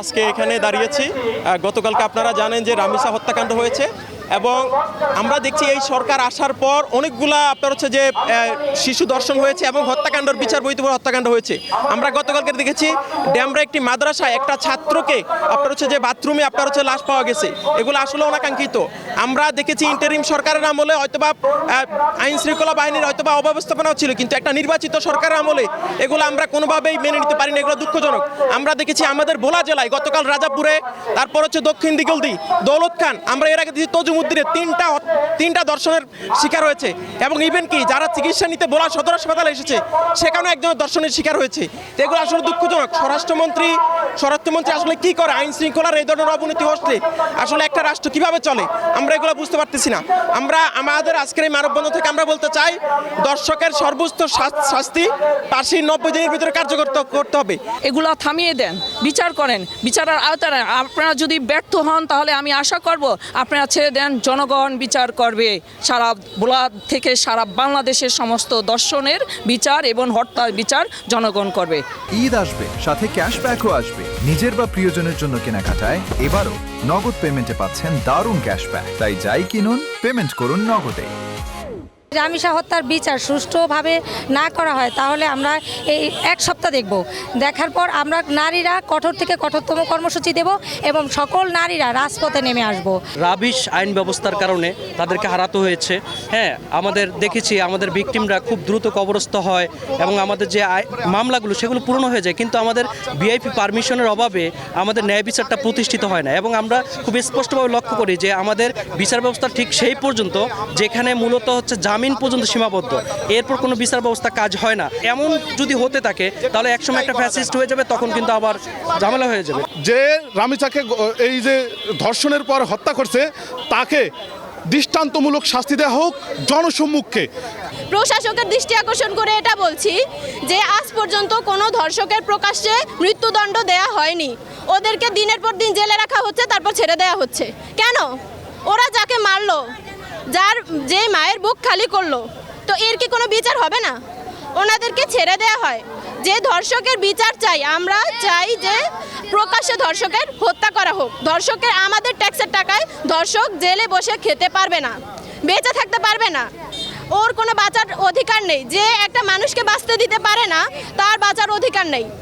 আজকে এখানে দাঁড়িয়েছি। গতকালকে আপনারা জানেন যে রামিসা হত্যাকাণ্ড হয়েছে এবং আমরা দেখছি এই সরকার আসার পর অনেকগুলা আপনার হচ্ছে যে শিশু ধর্ষণ হয়েছে এবং হত্যাকাণ্ডের বিচার বহির্ভূত হত্যাকাণ্ড হয়েছে। আমরা গতকালকে দেখেছি ড্যামরা একটি মাদ্রাসায় একটা ছাত্রকে আপনার হচ্ছে যে বাথরুমে আপনার হচ্ছে লাশ পাওয়া গেছে। এগুলো আসলে অনাকাঙ্ক্ষিত। আমরা দেখেছি ইন্টারিম সরকারের আমলে হয়তোবা আইন শৃঙ্খলা বাহিনীর হয়তোবা অব্যবস্থাপনাও ছিল, কিন্তু একটা নির্বাচিত সরকারের আমলে এগুলো আমরা কোনোভাবেই মেনে নিতে পারি না। এগুলো দুঃখজনক। আমরা দেখেছি আমাদের ভোলা জেলায় গতকাল রাজাপুরে, তারপর হচ্ছে দক্ষিণ দিগলদি, দৌলত খান, আমরা এর আগে দেখি তজুমুদ্দিনে তিনটা ধর্ষণের শিকার হয়েছে এবং ইভেন কি যারা চিকিৎসা নিতে ভোলা সদর হাসপাতালে এসেছে সেখানেও একজনের ধর্ষণের শিকার হয়েছে। তো এগুলো আসলে দুঃখজনক। স্বরাষ্ট্রমন্ত্রী আসলে কি করে আইন শৃঙ্খলার এই ধরনের অবনতি হচ্ছে? আসলে একটা রাষ্ট্র কিভাবে চলে আমরা এগুলো বুঝতে পারতেছি না। আমরা আমাদের আজকের এই মানববন্ধন থেকে আমরা বলতে চাই, দর্শকের সর্বোচ্চ শাস্তি 90 দিনের ভিতরে কার্যকর করতে হবে। এগুলো থামিয়ে দেন, বিচার করেন, বিচারের আওতায় আপনারা যদি ব্যর্থ হন তাহলে আমি আশা করব আপনারা ছেড়ে দেন, জনগণ বিচার করবে। সারা ভোলা থেকে সারা বাংলাদেশের সমস্ত দর্শনের বিচার এবং হত্যার বিচার জনগণ করবে। ঈদ আসবে, সাথে ক্যাশব্যাকও আসবে। নিজের বা প্রিয়জনের জন্য কেনাকাটায় এবারও নগদ পেমেন্টে পাচ্ছেন দারুণ ক্যাশব্যাক। তাই যাই কিনুন, পেমেন্ট করুন নগদে। রামিসা হত্যার বিচার সুষ্ঠুভাবে না করা হয় তাহলে আমরা এই এক সপ্তাহ দেখার পর আমরা নারীরা কঠোর থেকে কঠোরতম কর্মসূচি দেব এবং সকল নারীরা রাজপথে নেমে আসব। রাবিশ আইন ব্যবস্থার কারণে তাদেরকে হারাতে হয়েছে। হ্যাঁ, আমাদের দেখেছি আমাদের ভিকটিমরা খুব দ্রুত কবরস্থ হয় এবং আমাদের যে মামলাগুলো সেগুলো পূর্ণ হয়ে যায়, কিন্তু আমাদের ভিআইপি পারমিশনের অভাবে আমাদের ন্যায় বিচারটা প্রতিষ্ঠিত হয় না। এবং আমরা খুব স্পষ্টভাবে লক্ষ্য করি যে আমাদের বিচার ব্যবস্থা ঠিক সেই পর্যন্ত যেখানে মূলত হচ্ছে জামিন পর্যন্ত সীমাবদ্ধ, এরপর কোনো বিচার ব্যবস্থা কাজ হয় না। এমন যদি হতে থাকে তাহলে একসময় একটা ফ্যাসিস্ট হয়ে যাবে, তখন কিন্তু আবার ঝামেলা হয়ে যাবে। যে রামিসাকে এই যে ধর্ষণের পর হত্যা করছে তাকে দৃষ্টান্তমূলক শাস্তি দেওয়া হোক জনসম্মুখে। প্রশাসকের দৃষ্টি আকর্ষণ করে এটা বলছি যে আজ পর্যন্ত কোনো ধর্ষকের প্রকাশ্যে মৃত্যুদণ্ড দেয়া হয়নি। ওদেরকে দিনের পর দিন জেলে রাখা হচ্ছে, তারপর ছেড়ে দেওয়া হচ্ছে। কেন? ওরা যাকে মারলো, যে মায়ের বুক খালি করলো, তো এর কি কোনো বিচার হবে না? ওনাদেরকে ছেড়ে দেওয়া হয়। যে ধর্ষকের বিচার চাই, আমরা চাই যে প্রকাশ্যে ধর্ষকের হত্যা করা হোক। ধর্ষকের আমাদের ট্যাক্সের টাকায় ধর্ষক জেলে বসে খেতে পারবে না, বেঁচে থাকতে পারবে না। ওর কোনো বাঁচার অধিকার নেই। যে একটা মানুষকে বাঁচতে দিতে পারে না, তার বাঁচার অধিকার নেই।